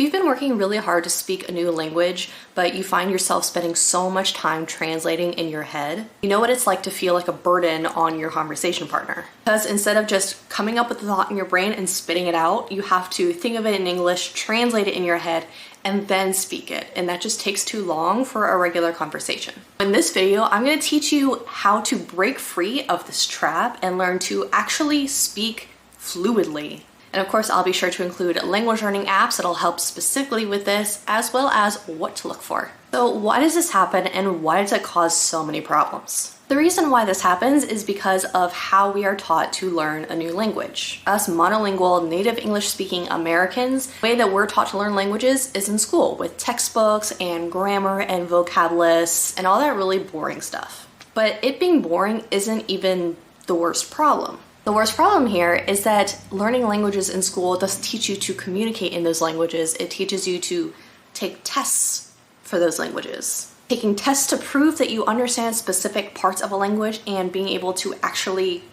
you've been working really hard to speak a new language, but you find yourself spending so much time translating in your head, you know what it's like to feel like a burden on your conversation partner. Because instead of just coming up with the thought in your brain and spitting it out, you have to think of it in English, translate it in your head, and then speak it. And that just takes too long for a regular conversation. In this video, I'm gonna teach you how to break free of this trap and learn to actually speak fluidly. And of course, I'll be sure to include language learning apps that'll help specifically with this, as well as what to look for. So why does this happen and why does it cause so many problems? The reason why this happens is because of how we are taught to learn a new language. Us monolingual, native English-speaking Americans, the way that we're taught to learn languages is in school with textbooks and grammar and vocab lists and all that really boring stuff. But it being boring isn't even the worst problem. The worst problem here is that learning languages in school doesn't teach you to communicate in those languages. It teaches you to take tests for those languages. Taking tests to prove that you understand specific parts of a language and being able to actually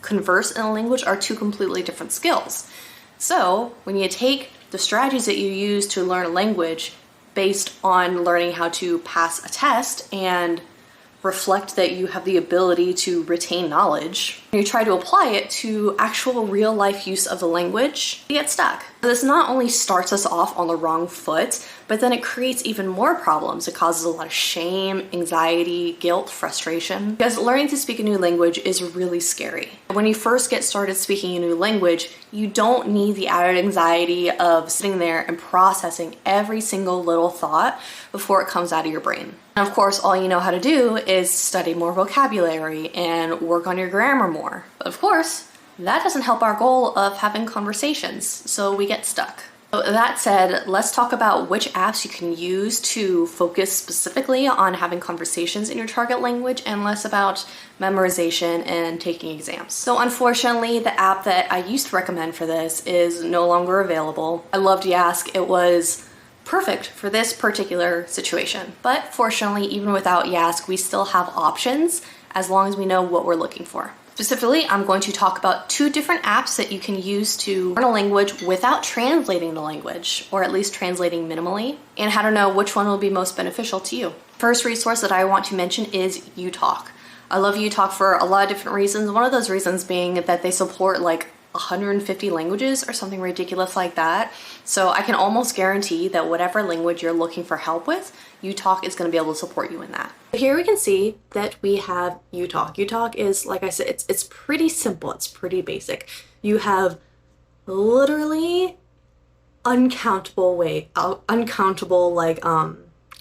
converse in a language are two completely different skills. So when you take the strategies that you use to learn a language based on learning how to pass a test and reflect that you have the ability to retain knowledge, and you try to apply it to actual real life use of the language, you get stuck. This not only starts us off on the wrong foot, but then it creates even more problems. It causes a lot of shame, anxiety, guilt, frustration, because learning to speak a new language is really scary. When you first get started speaking a new language, you don't need the added anxiety of sitting there and processing every single little thought before it comes out of your brain. And of course, all you know how to do is study more vocabulary and work on your grammar more. But of course, that doesn't help our goal of having conversations, so we get stuck. So that said, let's talk about which apps you can use to focus specifically on having conversations in your target language and less about memorization and taking exams. So unfortunately, the app that I used to recommend for this is no longer available. I loved Yask. It was perfect for this particular situation. But fortunately, even without Yask, we still have options as long as we know what we're looking for. Specifically, I'm going to talk about two different apps that you can use to learn a language without translating the language, or at least translating minimally, and how to know which one will be most beneficial to you. First resource that I want to mention is UTalk. I love UTalk for a lot of different reasons. One of those reasons being that they support like 150 languages or something ridiculous like that. So I can almost guarantee that whatever language you're looking for help with, UTalk is going to be able to support you in that. Here we can see that we have UTalk. UTalk is, like I said, it's pretty simple. It's pretty basic. You have literally uncountable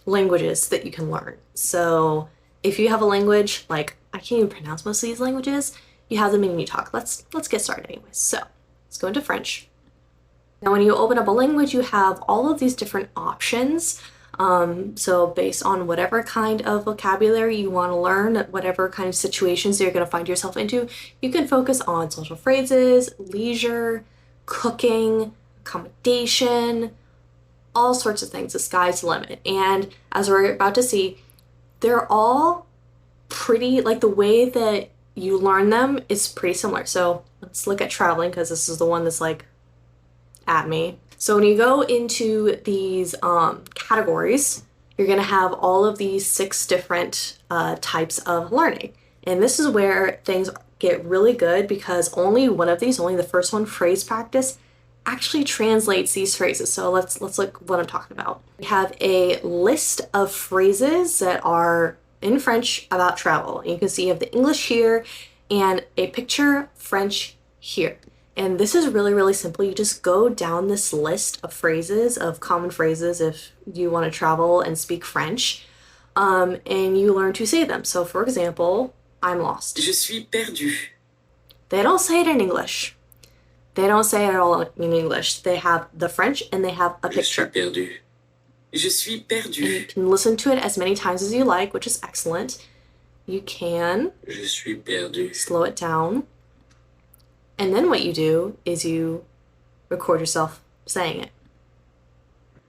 languages that you can learn. So if you have a language, like I can't even pronounce most of these languages, you have them in UTalk. Let's get started anyways. So let's go into French. Now when you open up a language, you have all of these different options. So based on whatever kind of vocabulary you want to learn, whatever kind of situations you're going to find yourself into, you can focus on social phrases, leisure, cooking, accommodation, all sorts of things. The sky's the limit. And as we're about to see, they're all pretty, like the way that you learn them is pretty similar. So let's look at traveling because this is the one that's like at me. So when you go into these categories, you're going to have all of these 6 different types of learning. And this is where things get really good because only one of these, only the first one, phrase practice, actually translates these phrases. So let's look what I'm talking about. We have a list of phrases that are in French about travel. And you can see you have the English here and a picture French here. And this is really, really simple. You just go down this list of phrases, of common phrases if you want to travel and speak French, and you learn to say them. So for example, I'm lost. Je suis perdu. They don't say it in English. They don't say it at all in English. They have the French and they have a picture. Je suis perdu. Je suis perdu. And you can listen to it as many times as you like, which is excellent. You can Je suis perdu. slow it down. And then what you do is you record yourself saying it.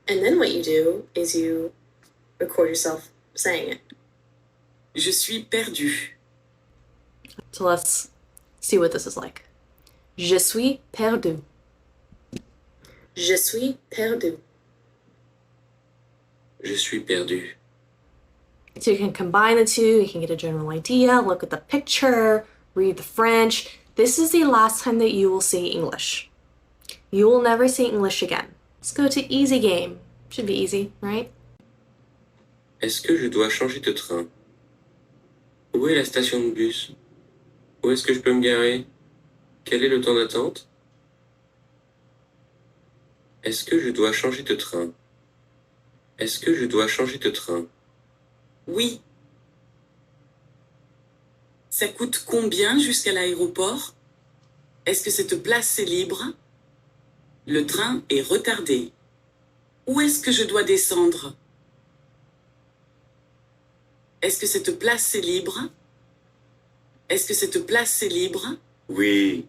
And then what you do is you record yourself saying it. Je suis perdu. So let's see what this is like. Je suis perdu. Je suis perdu. Je suis perdu. So you can combine the two, you can get a general idea, look at the picture, read the French. This is the last time that you will see English. You will never see English again. Let's go to easy game. Should be easy, right? Est-ce que je dois changer de train? Où est la station de bus? Où est-ce que je peux me garer? Quel est le temps d'attente? Est-ce que je dois changer de train? Est-ce que je dois changer de train? Oui. Ça coûte combien jusqu'à l'aéroport? Est-ce que cette place est libre? Le train est retardé. Où est-ce que je dois descendre? Est-ce que cette place est libre? Est-ce que cette place est libre? Oui.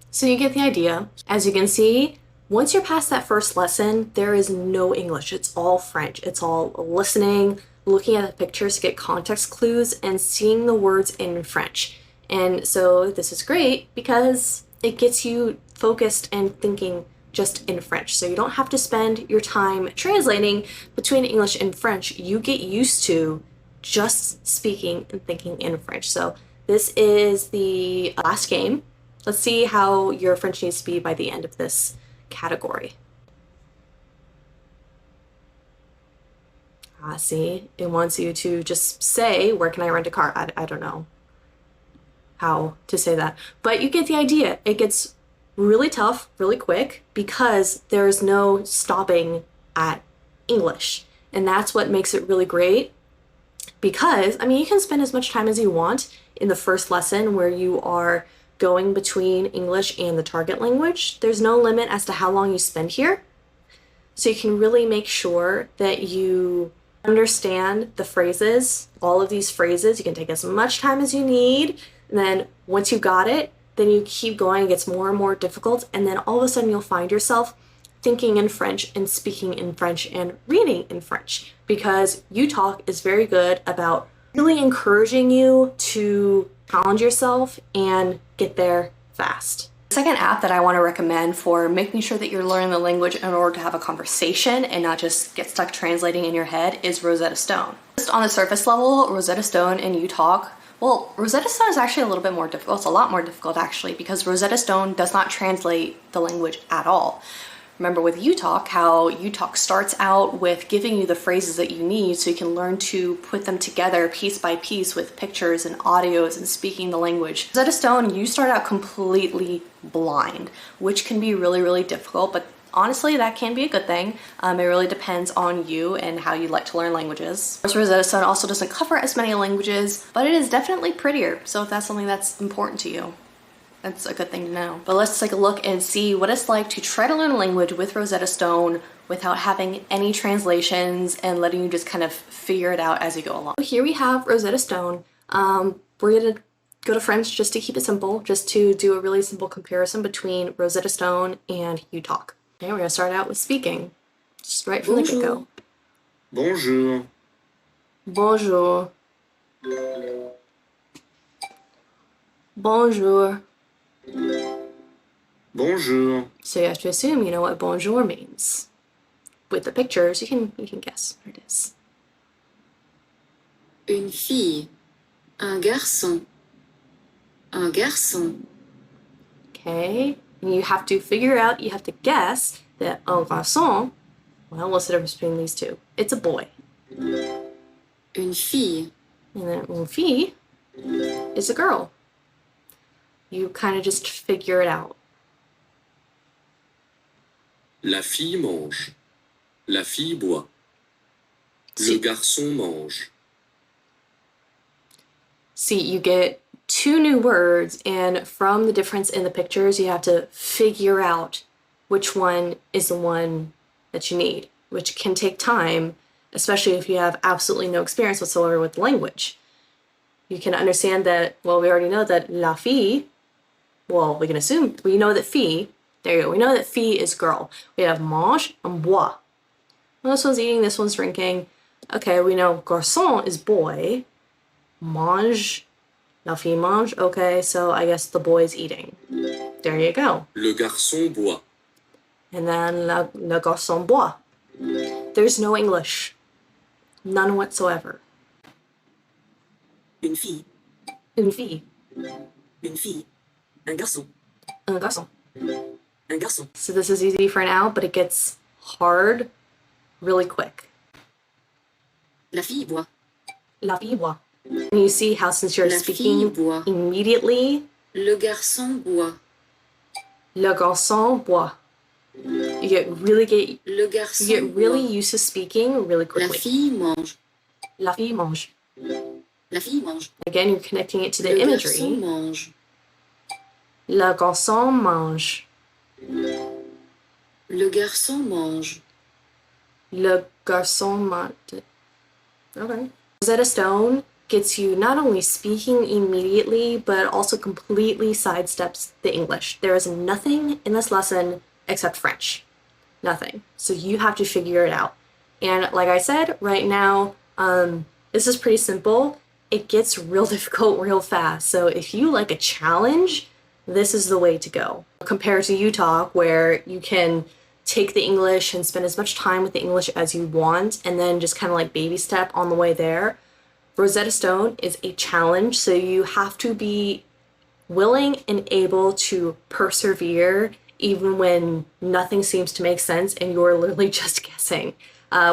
So you get the idea. As you can see, once you're past that first lesson, there is no English. It's all French. It's all listening, looking at the pictures to get context clues, and seeing the words in French. And so this is great because it gets you focused and thinking just in French. So you don't have to spend your time translating between English and French. You get used to just speaking and thinking in French. So this is the last game. Let's see how your French needs to be by the end of this category. See, it wants you to just say, where can I rent a car? I don't know how to say that, but you get the idea. It gets really tough, really quick, because there's no stopping at English. And that's what makes it really great. Because, I mean, you can spend as much time as you want in the first lesson where you are going between English and the target language. There's no limit as to how long you spend here. So you can really make sure that you understand the phrases, all of these phrases. You can take as much time as you need. And then once you got it, then you keep going, it gets more and more difficult, and then all of a sudden you'll find yourself thinking in French and speaking in French and reading in French, because UTalk is very good about really encouraging you to challenge yourself and get there fast. The second app that I want to recommend for making sure that you're learning the language in order to have a conversation and not just get stuck translating in your head is Rosetta Stone. Just on the surface level, Rosetta Stone and UTalk, well, Rosetta Stone is actually a little bit more difficult. It's a lot more difficult actually, because Rosetta Stone does not translate the language at all. Remember with UTalk, how UTalk starts out with giving you the phrases that you need so you can learn to put them together piece by piece with pictures and audios and speaking the language. Rosetta Stone, you start out completely blind, which can be really, really difficult, but honestly, that can be a good thing. It really depends on you and how you like to learn languages. Of course, Rosetta Stone also doesn't cover as many languages, but it is definitely prettier. So if that's something that's important to you, that's a good thing to know. But let's take a look and see what it's like to try to learn a language with Rosetta Stone without having any translations and letting you just kind of figure it out as you go along. So here we have Rosetta Stone. We're gonna go to French just to keep it simple, just to do a really simple comparison between Rosetta Stone and UTalk. Okay, we're gonna start out with speaking, just right from the get-go. Bonjour. Bonjour. Bonjour. Bonjour. So you have to assume you know what bonjour means. With the pictures, you can guess what it is. Une fille. Un garçon. Un garçon. Okay, and you have to figure out, you have to guess that un garçon, well, what's the difference between these two? It's a boy. Une fille. And then une fille is a girl. You kind of just figure it out. La fille mange. La fille boit. Le garçon mange. See, you get two new words, and from the difference in the pictures, you have to figure out which one is the one that you need, which can take time, especially if you have absolutely no experience whatsoever with the language. You can understand that, well, we already know that la fille, well, we can assume, we know that fille, there you go, we know that fille is girl. We have mange and boit. Well, this one's eating, this one's drinking. Okay, we know garçon is boy. Mange, la fille mange. Okay, so I guess the boy is eating. There you go. Le garçon boit. And then le garçon boit. There's no English. None whatsoever. Une fille. Une fille. Une fille. Un garçon. Un garçon. Un garçon. So this is easy for now, but it gets hard really quick. La fille boit. La fille boit. And you see how since you're La speaking fille boit. immediately, Le garçon boit. le garçon boit. You get Le garçon really boit. used to speaking really La quickly. fille mange. La fille mange. La fille mange. Again, you're connecting it to the Le imagery. garçon mange. Le garçon mange. Le garçon mange. Le garçon mange. Okay. Rosetta Stone gets you not only speaking immediately, but also completely sidesteps the English. There is nothing in this lesson except French. Nothing. So you have to figure it out. And like I said, right now, this is pretty simple. It gets real difficult real fast. So if you like a challenge, this is the way to go. Compared to Utah, where you can take the English and spend as much time with the English as you want, and then just kind of like baby step on the way there. Rosetta Stone is a challenge, so you have to be willing and able to persevere even when nothing seems to make sense and you're literally just guessing,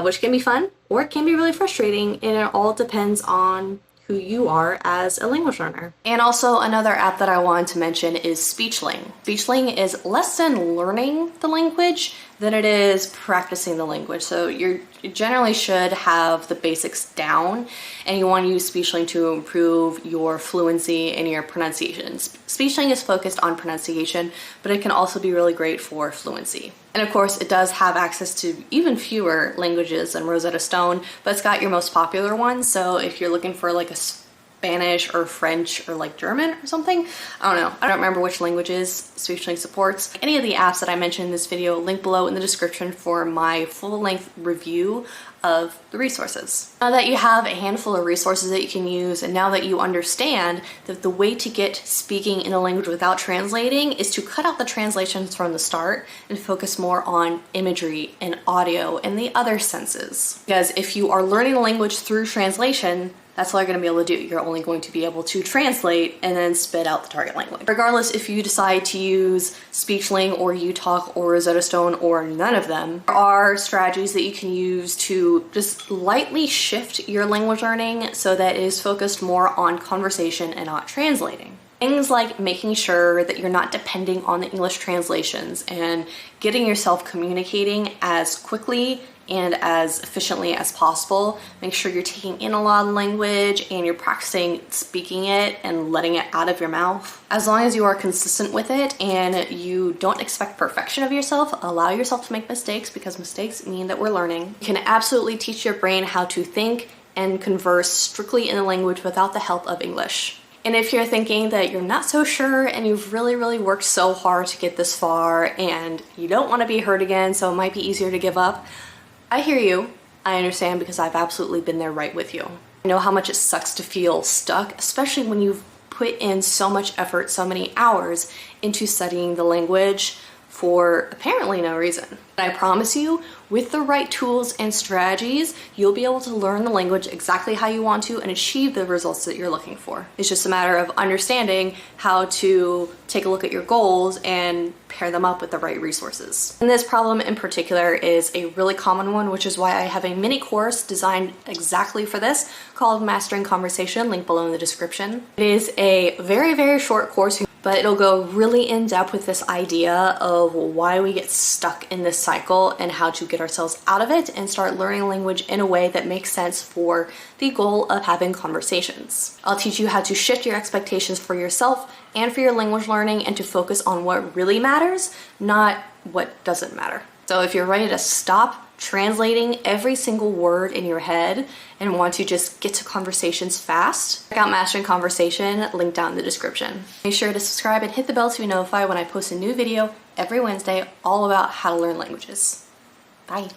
which can be fun or it can be really frustrating, and it all depends on who you are as a language learner. And also another app that I wanted to mention is Speechling. Speechling is less than learning the language than it is practicing the language. So you generally should have the basics down, and you want to use Speechling to improve your fluency and your pronunciations. Speechling is focused on pronunciation, but it can also be really great for fluency. And of course, it does have access to even fewer languages than Rosetta Stone, but it's got your most popular ones. So if you're looking for like a Spanish or French or like German or something, I don't know. I don't remember which languages Speechling supports. Any of the apps that I mentioned in this video, link below in the description for my full-length review of the resources. Now that you have a handful of resources that you can use, and now that you understand that the way to get speaking in a language without translating is to cut out the translations from the start and focus more on imagery and audio and the other senses. Because if you are learning a language through translation, that's all you're going to be able to do. You're only going to be able to translate and then spit out the target language. Regardless if you decide to use Speechling or UTalk or Rosetta Stone or none of them, there are strategies that you can use to just lightly shift your language learning so that it is focused more on conversation and not translating. Things like making sure that you're not depending on the English translations and getting yourself communicating as quickly and as efficiently as possible. Make sure you're taking in a lot of language and you're practicing speaking it and letting it out of your mouth. As long as you are consistent with it and you don't expect perfection of yourself, allow yourself to make mistakes, because mistakes mean that we're learning. You can absolutely teach your brain how to think and converse strictly in a language without the help of English. And if you're thinking that you're not so sure and you've really worked so hard to get this far and you don't want to be hurt again, so it might be easier to give up, I hear you. I understand, because I've absolutely been there right with you. I know how much it sucks to feel stuck, especially when you've put in so much effort, so many hours into studying the language for apparently no reason. But I promise you, with the right tools and strategies, you'll be able to learn the language exactly how you want to and achieve the results that you're looking for. It's just a matter of understanding how to take a look at your goals and pair them up with the right resources. And this problem in particular is a really common one, which is why I have a mini course designed exactly for this called Mastering Conversation, link below in the description. It is a very short course, but it'll go really in depth with this idea of why we get stuck in this cycle and how to get ourselves out of it and start learning language in a way that makes sense for the goal of having conversations. I'll teach you how to shift your expectations for yourself and for your language learning, and to focus on what really matters, not what doesn't matter. So if you're ready to stop translating every single word in your head and want to just get to conversations fast, check out Mastering Conversation, link down in the description. Make sure to subscribe and hit the bell to be notified when I post a new video every Wednesday all about how to learn languages. Bye.